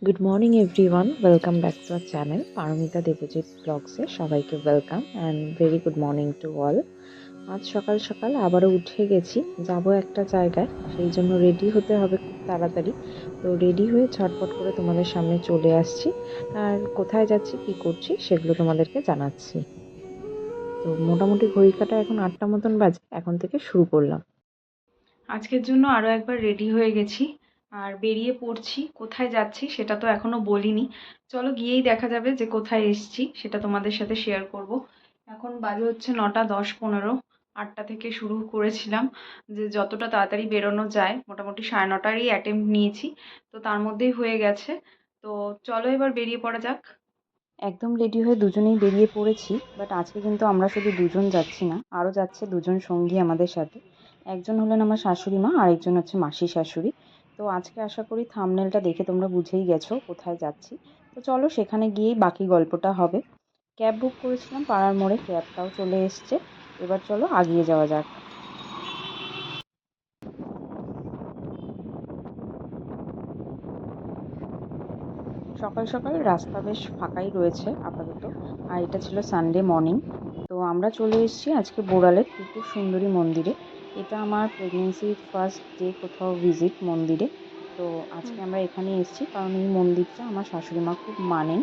Good morning everyone, welcome back to our channel Paramita Debjit ব্লগসে সবাইকে welcome and very good morning to all. আজ সকাল সকাল আবারও উঠে গেছি, যাব একটা জায়গায়, সেই জন্য রেডি হতে হবে খুব তাড়াতাড়ি। তো রেডি হয়ে ছটপট করে তোমাদের সামনে চলে আসছি, আর কোথায় যাচ্ছি কি করছি সেগুলো তোমাদেরকে জানাচ্ছি। তো মোটামুটি ঘড়ি কাটা এখন 8টা মতন বাজে, এখন থেকে শুরু করলাম। আজকের জন্য আরও একবার রেডি হয়ে গেছি আর বেরিয়ে পড়ছি। কোথায় যাচ্ছি সেটা তো এখনো বলিনি, চলো গিয়েই দেখা যাবে যে কোথায় এসছি, সেটা তোমাদের সাথে শেয়ার করব। এখন বাজে হচ্ছে 9:10-15। 8টা থেকে শুরু করেছিলাম যে যতটা তাড়াতাড়ি বেরোনো যায়, মোটামুটি 9:30টারই অ্যাটেম্প্ট নিয়েছি, তো তার মধ্যেই হয়ে গেছে। তো চলো এবার বেরিয়ে পড়া যাক। একদম রেডি হয়ে দুজনেই বেরিয়ে পড়েছি, বাট আজকে কিন্তু আমরা শুধু দুজন যাচ্ছি না, আরও যাচ্ছে দুজন সঙ্গী আমাদের সাথে। একজন হলেন আমার শাশুড়ি মা, আরেকজন হচ্ছে মাসি শাশুড়ি। তো আজকে আশা করি থাম্বনেলটা দেখে তোমরা বুঝেই গেছো কোথায় যাচ্ছি। তো চলো সেখানে গিয়েই বাকি গল্পটা হবে। ক্যাব বুক করেছিলাম পাড়ার মোড়ে, ক্যাবটাও চলে এসছে। এবার চলো আগিয়ে যাওয়া যাক। সকাল সকাল রাস্তা বেশ ফাঁকাই রয়েছে আপাতত, আর এটা ছিল সানডে মর্নিং। তো আমরা চলে এসেছি আজকে বোড়ালের ত্রিপুর সুন্দরী মন্দিরে। এটা আমার প্রেগনেন্সির ফার্স্ট ডে কোথাও ভিজিট মন্দিরে। তো আজকে আমরা এখানে এসেছি কারণ এই মন্দিরটা আমার শাশুড়ি মা খুব মানেন।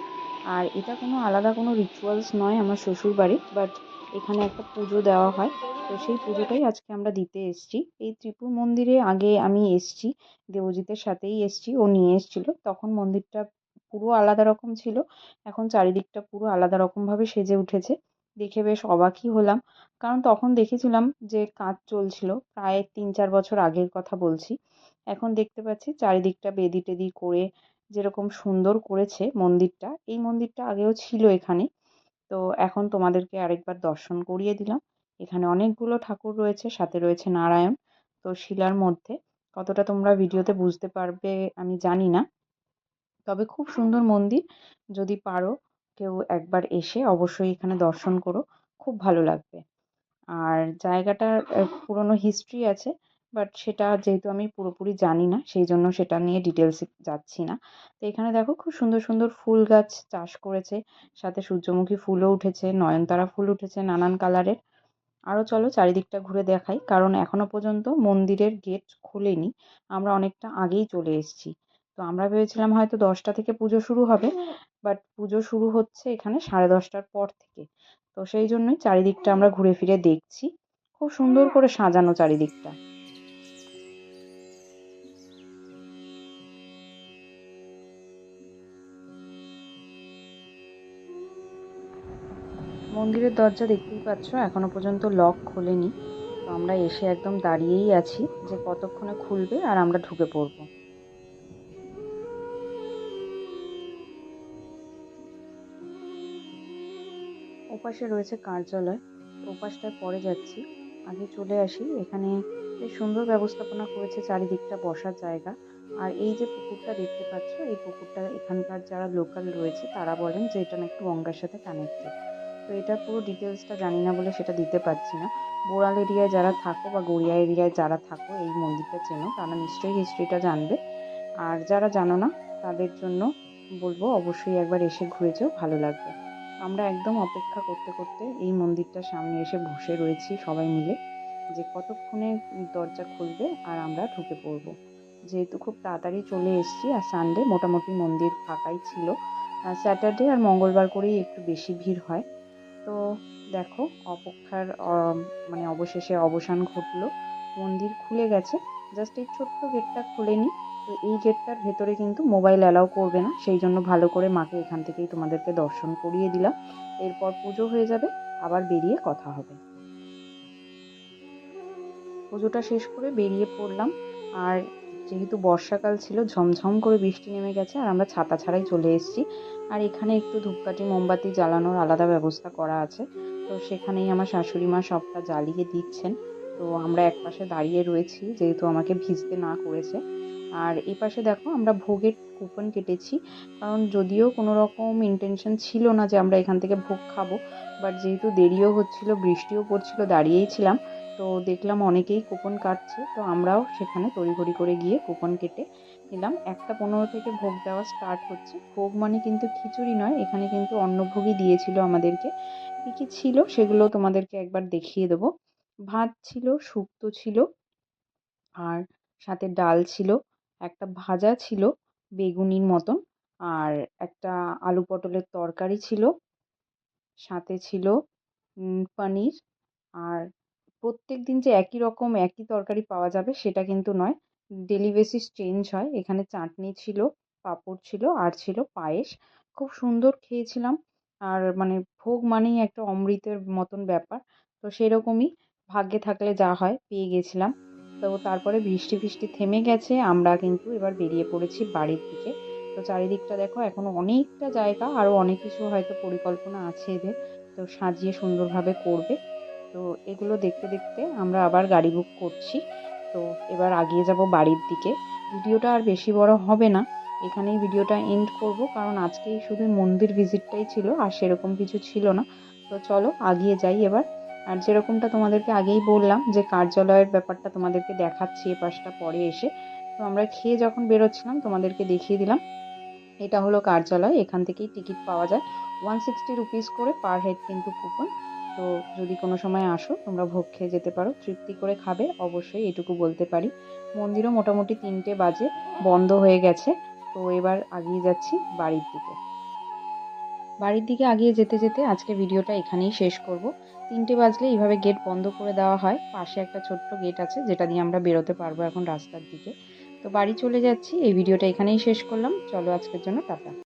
আর এটা কোনো আলাদা কোনো রিচুয়ালস নয় আমার শ্বশুর বাড়ি, বাট এখানে একটা পুজো দেওয়া হয়। তো সেই পুজোটাই আজকে আমরা দিতে এসেছি। এই ত্রিপুর মন্দিরে আগে আমি এসেছি, দেবজিতের সাথেই এসেছি, ও নিয়ে এসেছিল। তখন মন্দিরটা পুরো আলাদা রকম ছিল, এখন চারিদিকটা পুরো আলাদা রকমভাবে সেজে উঠেছে। দেখে বেশ অবাকই হলাম, কারণ তখন দেখেছিলাম যে কাজ চলছিল, প্রায় 3-4 বছর আগের কথা বলছি। এখন দেখতে পাচ্ছি চারিদিকটা বেদি টেদি করে যেরকম সুন্দর করেছে মন্দিরটা, এই মন্দিরটা আগেও ছিল এখানে। তো এখন তোমাদেরকে আরেকবার দর্শন করিয়ে দিলাম। এখানে অনেকগুলো ঠাকুর রয়েছে, সাথে রয়েছে নারায়ণ। তো শিলার মধ্যে কতটা তোমরা ভিডিওতে বুঝতে পারবে আমি জানি না, তবে খুব সুন্দর মন্দির। যদি পারো কেউ একবার এসে অবশ্যই এখানে দর্শন করো, খুব ভালো লাগবে। আর জায়গাটার পুরনো হিস্ট্রি আছে, বাট সেটা যেহেতু আমি পুরোপুরি জানি না, সেই জন্য সেটা নিয়ে ডিটেলসে যাচ্ছি না। তো এখানে দেখো খুব সুন্দর সুন্দর ফুল গাছ চাষ করেছে, সাথে সূর্যমুখী ফুলও উঠেছে, নয়নতারা ফুল উঠেছে নানান কালারের। আরও চলো চারিদিকটা ঘুরে দেখাই, কারণ এখনো পর্যন্ত মন্দিরের গেট খোলেনি, আমরা অনেকটা আগেই চলে এসেছি। তো আমরা ভেবেছিলাম হয়তো 10টা থেকে পুজো শুরু হবে, বাট পুজো শুরু হচ্ছে এখানে 10:30টার পর থেকে। তো সেই জন্যই চারিদিকটা আমরা ঘুরে ফিরে দেখছি, খুব সুন্দর করে সাজানো চারিদিকটা। মন্দিরের দরজা দেখতেই পাচ্ছ এখনো পর্যন্ত লক খোলেনি। তো আমরা এসে একদম দাঁড়িয়েই আছি যে কতক্ষণে খুলবে আর আমরা ঢুকে পড়বো। ওপাশে রয়েছে কার্যালয়, তো ওপাশটায় পরে যাচ্ছি। আগে চলে আসি, এখানে বেশ সুন্দর ব্যবস্থাপনা করেছে চারিদিকটা বসার জায়গা। আর এই যে পুকুরটা দেখতে পাচ্ছ, এই পুকুরটা এখানকার যারা লোকাল রয়েছে তারা বলেন যে এটা নাকি গঙ্গার সাথে কানেক্টেড। তো এটার পুরো ডিটেলসটা জানি না বলে সেটা দিতে পারছি না। বোড়াল এরিয়ায় যারা থাকো বা গড়িয়া এরিয়ায় যারা থাকো এই মন্দিরটা চেনো, তারা নিশ্চয়ই হিস্ট্রিটা জানবে। আর যারা জানো না তাদের জন্য বলবো অবশ্যই একবার এসে ঘুরে যেও, ভালো লাগবে। আমরা একদম অপেক্ষা করতে করতে এই মন্দিরটার সামনে এসে বসে রয়েছি সবাই মিলে, যে কতক্ষণে দরজা খুলবে আর আমরা ঢুকে পড়বো। যেহেতু খুব তাড়াতাড়ি চলে এসেছি আর সানডে মোটামুটি মন্দির ফাঁকাই ছিল, স্যাটারডে আর মঙ্গলবার করেই একটু বেশি ভিড় হয়। তো দেখো অপেক্ষার মানে অবশেষে অবসান ঘটলো, মন্দির খুলে গেছে। জাস্ট এই ছোট্ট গেটটা খুলেনি। তো এই গেটটার ভেতরে কিন্তু মোবাইল অ্যালাউ করবে না, সেই জন্য ভালো করে মাকে এখান থেকেই তোমাদেরকে দর্শন করিয়ে দিলাম। এরপর পুজো হয়ে যাবে, আবার বেরিয়ে কথা হবে। পুজোটা শেষ করে বেরিয়ে পড়লাম। আর যেহেতু বর্ষাকাল ছিল, ঝমঝম করে বৃষ্টি নেমে গেছে আর আমরা ছাতা ছাড়াই চলে এসেছি। আর এখানে একটু ধূপকাঠি মোমবাতি জ্বালানোর আলাদা ব্যবস্থা করা আছে, তো সেখানেই আমার শাশুড়ি মা সবটা জ্বালিয়ে দিচ্ছেন। তো আমরা একপাশে দাঁড়িয়ে রয়েছি যেহেতু আমাকে ভিজতে না করেছে। আর এপাশে দেখো আমরা ভোগের কুপন কেটেছি, কারণ যদিও কোনো রকম ইন্টেনশন ছিল না যে আমরা এখান থেকে ভোগ খাবো, বাট যেহেতু দেরিও হচ্ছিল, বৃষ্টিও পড়ছিল, দাঁড়িয়েই ছিলাম, তো দেখলাম অনেকেই কুপন কাটছে, তো আমরাও সেখানে তড়িঘড়ি করে গিয়ে কুপন কেটে এলাম। 1:15 থেকে ভোগ দেওয়া স্টার্ট হচ্ছে। ভোগ মানে কিন্তু খিচুড়ি নয়, এখানে কিন্তু অন্নভোগই দিয়েছিল আমাদেরকে। কী কী ছিল সেগুলো তোমাদেরকে একবার দেখিয়ে দেবো। ভাত ছিল, শুক্তো ছিল, আর সাথে ডাল ছিল, একটা ভাজা ছিল বেগুনির মতন, আর একটা আলু পটলের তরকারি ছিল, সাথে ছিল পনির। আর প্রত্যেকদিন যে একই রকম একই তরকারি পাওয়া যাবে সেটা কিন্তু নয়, ডেলি বেসিস চেঞ্জ হয়। এখানে চাটনি ছিল, পাঁপড় ছিল, আর ছিল পায়েস। খুব সুন্দর খেয়েছিলাম। আর মানে ভোগ মানেই একটা অমৃতের মতন ব্যাপার। তো সেরকমই ভাগ্যে থাকলে যা হয় পেয়ে গেছিলাম। তো তারপরে বৃষ্টি ফিষ্টি থেমে গেছে, আমরা কিন্তু এবার বেরিয়ে পড়েছি বাড়ির দিকে। তো চারিদিকটা দেখো, এখনো অনেকটা জায়গা, আরও অনেক কিছু হয়তো পরিকল্পনা আছে এদের, তো সাজিয়ে সুন্দরভাবে করবে। তো এগুলো দেখতে দেখতে আমরা আবার গাড়ি বুক করছি। তো এবার এগিয়ে যাব বাড়ির দিকে। ভিডিওটা আর বেশি বড় হবে না, এখানেই ভিডিওটা এন্ড করব, কারণ আজকেই শুধু মন্দির ভিজিটটাই ছিল, আর সেরকম কিছু ছিল না। তো চলো এগিয়ে যাই এবার। আর যেরকমটা তোমাদেরকে আগেই বললাম যে কার্যালয়ের ব্যাপারটা তোমাদেরকে দেখাচ্ছি এ পাশটা পরে এসে। তো আমরা খেয়ে যখন বেরোচ্ছিলাম তোমাদেরকে দেখিয়ে দিলাম। এটা হলো কার্যালয়, এখান থেকেই টিকিট পাওয়া যায়। 160 রুপিস করে পার হেড কিন্তু কুপন। তো যদি কোনো সময় আসো তোমরা ভোগ খেয়ে যেতে পারো, তৃপ্তি করে খাবে অবশ্যই, এটুকু বলতে পারি। মন্দিরও মোটামুটি 3টে বাজে বন্ধ হয়ে গেছে। তো এবার এগিয়ে যাচ্ছি বাড়ির দিকে। বাড়ির দিকে এগিয়ে যেতে যেতে আজকে ভিডিওটা এখানেই শেষ করব। 3টে বাজলে এইভাবে গেট বন্ধ করে দেওয়া হয়, পাশে একটা ছোট্ট গেট আছে যেটা দিয়ে আমরা বেরোতে পারবো এখন রাস্তার দিকে। তো বাড়ি চলে যাচ্ছি, এই ভিডিওটা এখানেই শেষ করলাম। চলো আজকের জন্য টাটা।